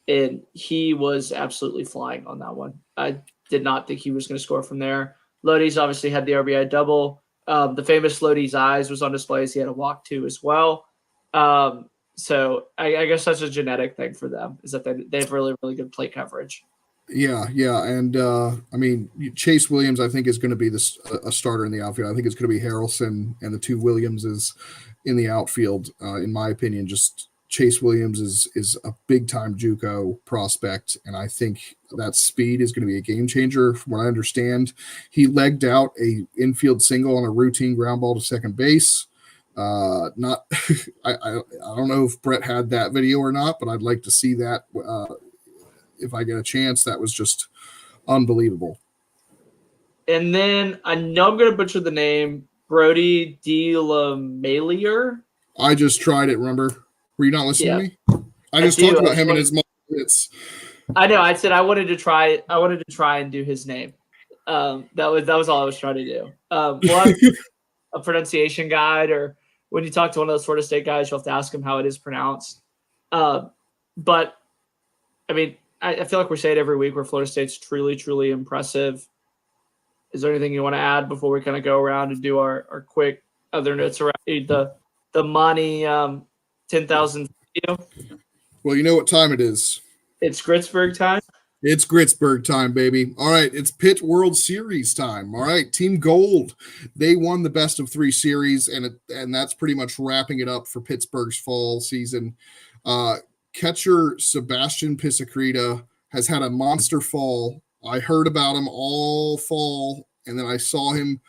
And he was absolutely flying on that one. I did not think he was going to score from there. Lodi's obviously had the RBI double. The famous Lodi's eyes was on display as he had a walk too as well. So I guess that's a genetic thing for them, is that they have really, really good plate coverage. Yeah. And, I mean, Chase Williams, I think, is going to be a starter in the outfield. I think it's going to be Harrelson and the 2 Williamses in the outfield, in my opinion. Just Chase Williams is a big-time JUCO prospect, and I think that speed is going to be a game changer. From what I understand, he legged out a infield single on a routine ground ball to second base. I don't know if Brett had that video or not, but I'd like to see that if I get a chance. That was just unbelievable. And then I know I'm going to butcher the name, Brody DeLamilliere. I just tried it, remember? Were you not listening to me? I just talked about him and his hits. I know. I said I wanted to try and do his name. That was all I was trying to do. We'll have a pronunciation guide, or when you talk to one of those Florida State guys, you'll have to ask him how it is pronounced. But I mean, I feel like we say it every week, where Florida State's truly, truly impressive. Is there anything you want to add before we kind of go around and do our quick other notes around the Monty 10,000 video? Well, you know what time it is. It's Gritzberg time. It's Gritzberg time, baby. All right, it's Pitt World Series time. All right, Team Gold, they won the best of 3 series, and that's pretty much wrapping it up for Pittsburgh's fall season. Catcher Sebastian Pisacreta has had a monster fall. I heard about him all fall, and then I saw him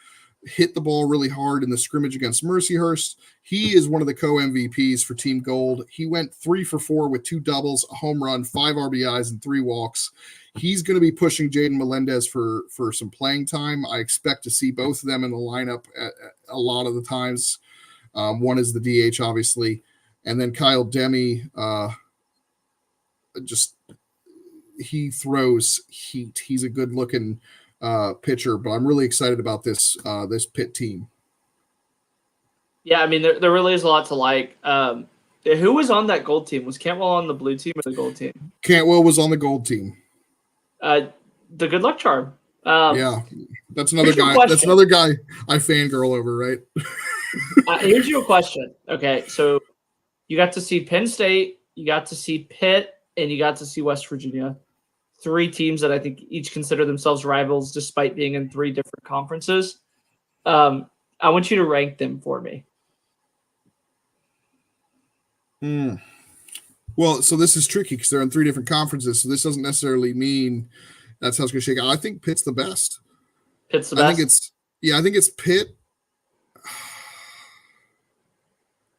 hit the ball really hard in the scrimmage against Mercyhurst. He is one of the co-MVPs for Team Gold. He went 3 for 4 with 2 doubles, a home run, 5 RBIs, and 3 walks. He's going to be pushing Jaden Melendez for some playing time. I expect to see both of them in the lineup a lot of the times. One is the DH, obviously. And then Kyle Demi, he throws heat. He's a good-looking pitcher, but I'm really excited about this Pitt team. Yeah, I mean, there really is a lot to like. Who was on that gold team? Was Cantwell on the blue team or the gold team? Cantwell was on the gold team. The good luck charm. Yeah, that's another guy. That's another guy I fangirl over, right? Here's your question. Okay, so you got to see Penn State, you got to see Pitt, and you got to see West Virginia. 3 teams that I think each consider themselves rivals, despite being in 3 different conferences. I want you to rank them for me. Well, so this is tricky because they're in 3 different conferences, so this doesn't necessarily mean that's how it's going to shake out. I think Pitt's the best. Pitt's the best? I think it's Pitt.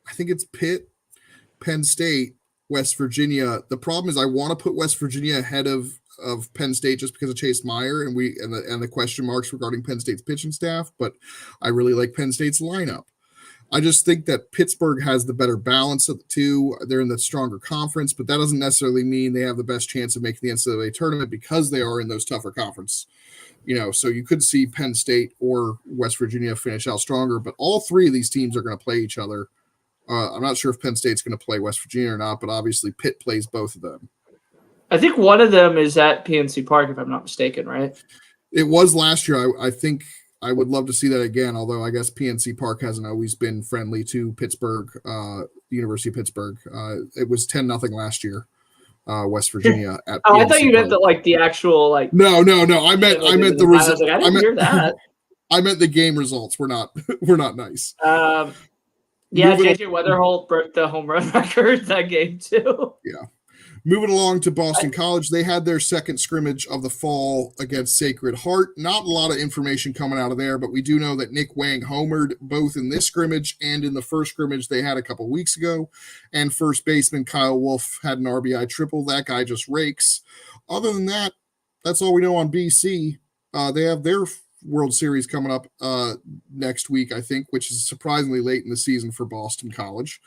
I think it's Pitt, Penn State, West Virginia. The problem is I want to put West Virginia ahead of of Penn State just because of Chase Meyer and the question marks regarding Penn State's pitching staff, but I really like Penn State's lineup. I just think that Pittsburgh has the better balance of the two. They're in the stronger conference, but that doesn't necessarily mean they have the best chance of making the NCAA tournament because they are in those tougher conference. So you could see Penn State or West Virginia finish out stronger, but all three of these teams are going to play each other. I'm not sure if Penn State's going to play West Virginia or not, but obviously Pitt plays both of them. I think one of them is at PNC Park, if I'm not mistaken, right? It was last year. I think I would love to see that again, although I guess PNC Park hasn't always been friendly to Pittsburgh, the University of Pittsburgh. It was 10-0 last year, West Virginia at PNC I thought you meant Park. that the actual No. I meant the result. I didn't hear that. I meant the game results. We're not nice. Yeah, JJ Weatherholt broke the home run record that game too. Yeah. Moving along to Boston College, they had their second scrimmage of the fall against Sacred Heart. Not a lot of information coming out of there, but we do know that Nick Wang homered both in this scrimmage and in the first scrimmage they had a couple weeks ago. And first baseman Kyle Wolf had an RBI triple. That guy just rakes. Other than that, that's all we know on BC. They have their World Series coming up next week, I think, which is surprisingly late in the season for Boston College.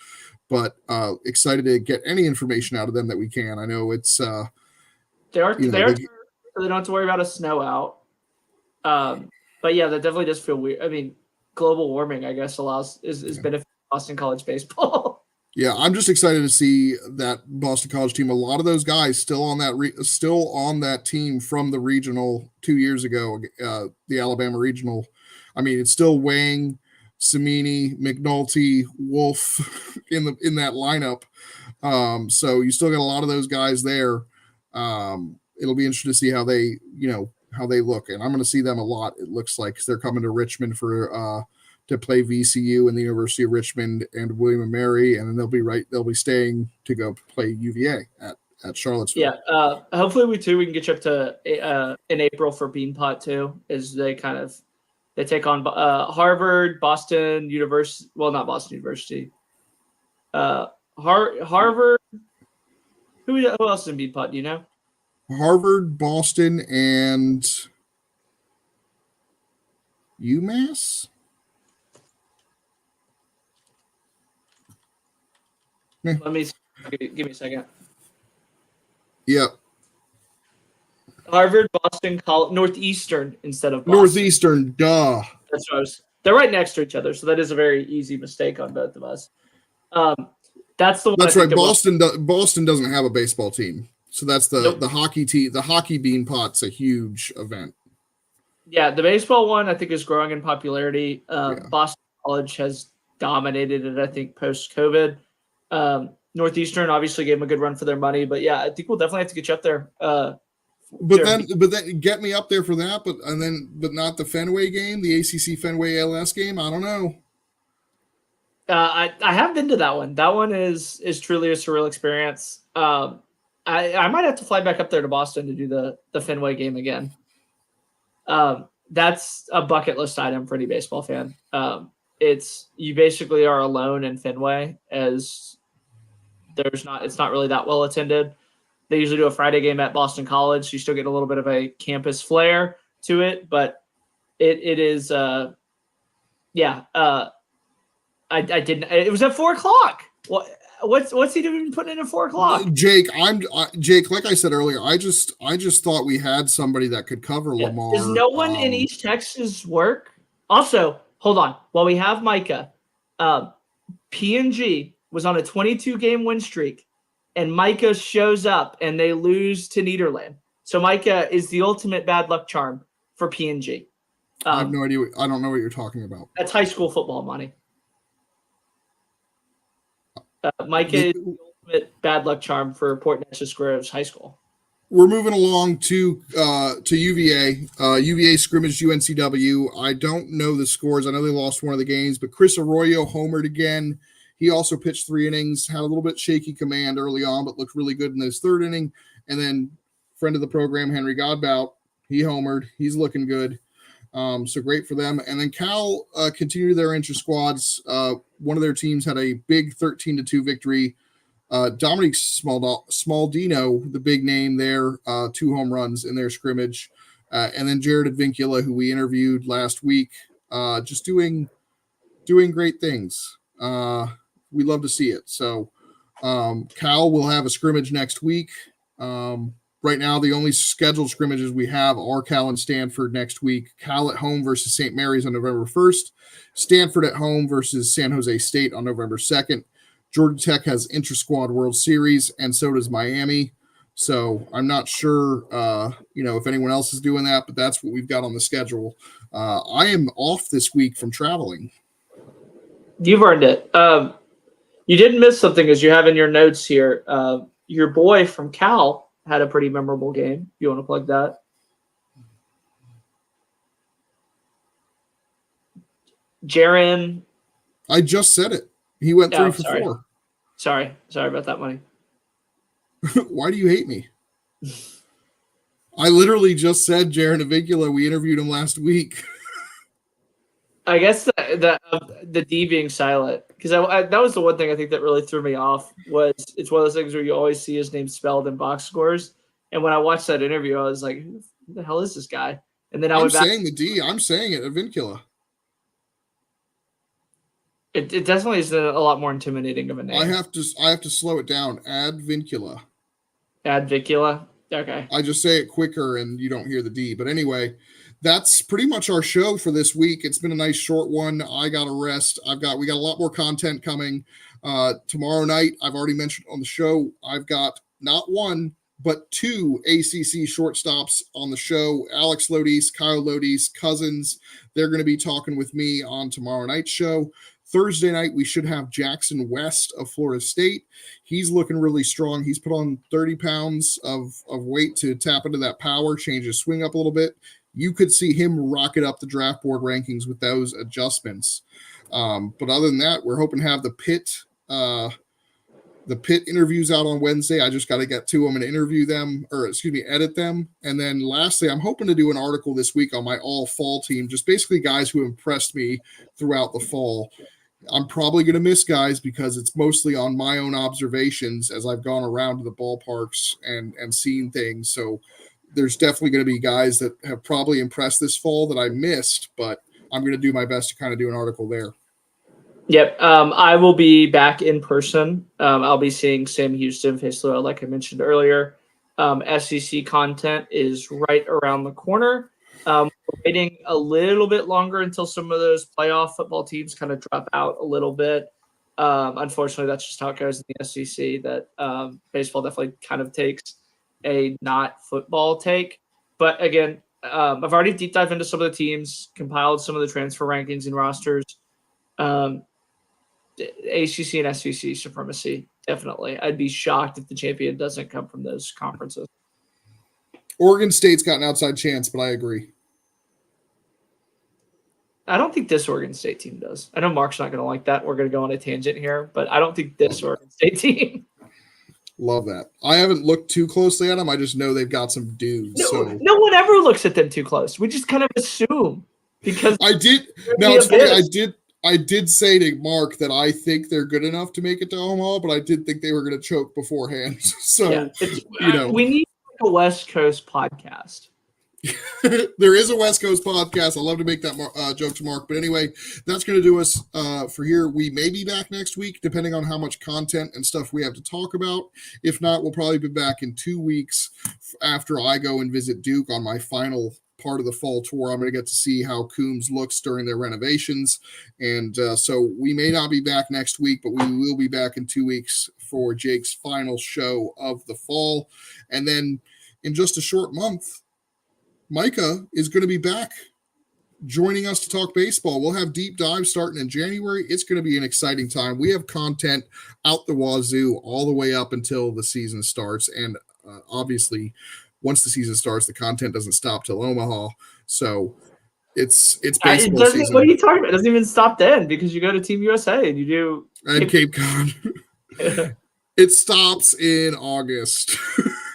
But excited to get any information out of them that we can. I know it's they don't have to worry about a snow out. But yeah, that definitely does feel weird. I mean, global warming, I guess, is benefiting Boston College baseball. Yeah, I'm just excited to see that Boston College team. A lot of those guys still on that team from the regional 2 years ago, the Alabama regional. I mean, it's still Wang, Samini, McNulty, Wolf in that lineup. So you still got a lot of those guys there. It'll be interesting to see how they look, and I'm going to see them a lot. It looks like 'cause they're coming to Richmond for to play VCU and the University of Richmond and William and Mary, and then they'll be staying to go play UVA at Charlottesville. Yeah, hopefully we can get you up to in April for Beanpot too, as they take on Harvard, Boston University. Well, not Boston University. Harvard. Who else is in Beanpot? Do you know? Harvard, Boston, and UMass. Let me give me a second. Yeah. Harvard, Boston, Northeastern instead of Boston. Northeastern, duh. That's what they're right next to each other, so that is a very easy mistake on both of us. That's the one. That's right. Boston doesn't have a baseball team, so that's the hockey team. The hockey bean pot's a huge event. Yeah, the baseball one I think is growing in popularity. Boston College has dominated it, I think, post-COVID. Northeastern obviously gave them a good run for their money, but yeah, I think we'll definitely have to get you up there. But then get me up there for that, but not the Fenway game, the ACC Fenway ALS game. I don't know. I have been to that one. That one is truly a surreal experience. I might have to fly back up there to Boston to do the Fenway game again. That's a bucket list item for any baseball fan. You basically are alone in Fenway, as it's not really that well attended. They usually do a Friday game at Boston College, so you still get a little bit of a campus flair to it, but it is I didn't. It was at 4:00. What's he doing putting in at 4:00? Jake, Jake. Like I said earlier, I just thought we had somebody that could cover Lamar. Does no one in East Texas work? Also, hold on. While we have Micah, PNG was on a 22-game win streak, and Micah shows up and they lose to Nederland. So Micah is the ultimate bad luck charm for PNG. I have no idea. I don't know what you're talking about. That's high school football money. Micah is the ultimate bad luck charm for Port Neches Groves High School. We're moving along to UVA. UVA scrimmage UNCW. I don't know the scores. I know they lost one of the games, but Chris Arroyo homered again. He also pitched 3 innings, had a little bit shaky command early on, but looked really good in his 3rd inning. And then friend of the program, Henry Godbout, he homered. He's looking good. So great for them. And then Cal continued their inter-squads. One of their teams had a big 13-2 victory Dominique Smaldino, the big name there, 2 home runs in their scrimmage. And then Jared Advincula, who we interviewed last week, just doing great things. We love to see it. So Cal will have a scrimmage next week. Right now, the only scheduled scrimmages we have are Cal and Stanford next week. Cal at home versus St. Mary's on November 1st. Stanford at home versus San Jose State on November 2nd. Georgia Tech has Intra-Squad World Series, and so does Miami. So I'm not sure, if anyone else is doing that, but that's what we've got on the schedule. I am off this week from traveling. You've earned it. You didn't miss something, as you have in your notes here. Your boy from Cal had a pretty memorable game. You want to plug that? Jaron. I just said it. He went 3 for 4. Sorry about that, Money. Why do you hate me? I literally just said Jaron Avicula. We interviewed him last week. I guess the D being silent, because that was the one thing I think that really threw me off. Was it's one of those things where you always see his name spelled in box scores, and when I watched that interview, I was like, "Who the hell is this guy?" And then I'm saying the D. I'm saying it, Avicula. It definitely is a lot more intimidating of a name. I have to slow it down. Advincula. Advincula. Okay. I just say it quicker, and you don't hear the D. But anyway. That's pretty much our show for this week. It's been a nice short one. I got to rest. We got a lot more content coming tomorrow night. I've already mentioned on the show, I've got not 1, but 2 ACC shortstops on the show. Alex Lodis, Kyle Lodis, cousins. They're going to be talking with me on tomorrow night's show. Thursday night, we should have Jackson West of Florida State. He's looking really strong. He's put on 30 pounds of weight to tap into that power, change his swing up a little bit. You could see him rocket up the draft board rankings with those adjustments. But other than that, we're hoping to have the Pitt interviews out on Wednesday. I just got to get to them and edit them. And then lastly, I'm hoping to do an article this week on my all fall team, just basically guys who impressed me throughout the fall. I'm probably going to miss guys because it's mostly on my own observations as I've gone around to the ballparks and seen things. So there's definitely going to be guys that have probably impressed this fall that I missed, but I'm going to do my best to kind of do an article there. Yep. I will be back in person. I'll be seeing Sam Houston face Louisville, like I mentioned earlier. SEC content is right around the corner. We're waiting a little bit longer until some of those playoff football teams kind of drop out a little bit. Unfortunately, that's just how it goes in the SEC, that baseball definitely kind of takes a not football take. But again, I've already deep dived into some of the teams, compiled some of the transfer rankings and rosters. ACC and SEC supremacy, definitely. I'd be shocked if the champion doesn't come from those conferences. Oregon State's got an outside chance, but I agree. I don't think this Oregon State team does. I know Mark's not going to like that. We're going to go on a tangent here, but I don't think this Oregon State team. Love that. I haven't looked too closely at them. I just know they've got some dudes. No one ever looks at them too close. We just kind of assume because I did. No, it's funny. I did say to Mark that I think they're good enough to make it to Omaha, but I did think they were going to choke beforehand. So we need a West Coast podcast. There is a West Coast podcast. I love to make that joke to Mark. But anyway, that's going to do us for here. We may be back next week, depending on how much content and stuff we have to talk about. If not, we'll probably be back in 2 weeks after I go and visit Duke on my final part of the fall tour. I'm going to get to see how Coombs looks during their renovations. And so we may not be back next week, but we will be back in 2 weeks for Jake's final show of the fall. And then in just a short month, Micah is going to be back joining us to talk baseball. We'll have deep dives starting in January. It's going to be an exciting time. We have content out the wazoo all the way up until the season starts. And obviously, once the season starts, the content doesn't stop till Omaha. So it's baseball season. What are you talking about? It doesn't even stop then because you go to Team USA and you do. And Cape Cod. It stops in August.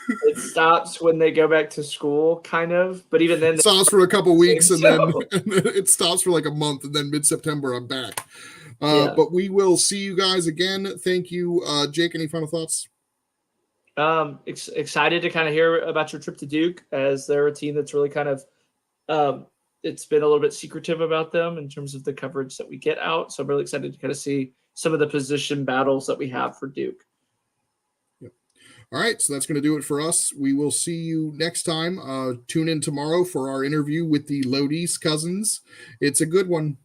It stops when they go back to school, kind of. But even then, it stops for a couple weeks, and then it stops for like a month, and then mid-September I'm back. But we will see you guys again. Thank you. Jake, any final thoughts? Excited to kind of hear about your trip to Duke, as they're a team that's really kind of it's been a little bit secretive about them in terms of the coverage that we get out. So I'm really excited to kind of see some of the position battles that we have for Duke. Yep. All right, so that's going to do it for us. We will see you next time. Tune in tomorrow for our interview with the Lodi's cousins. It's a good one.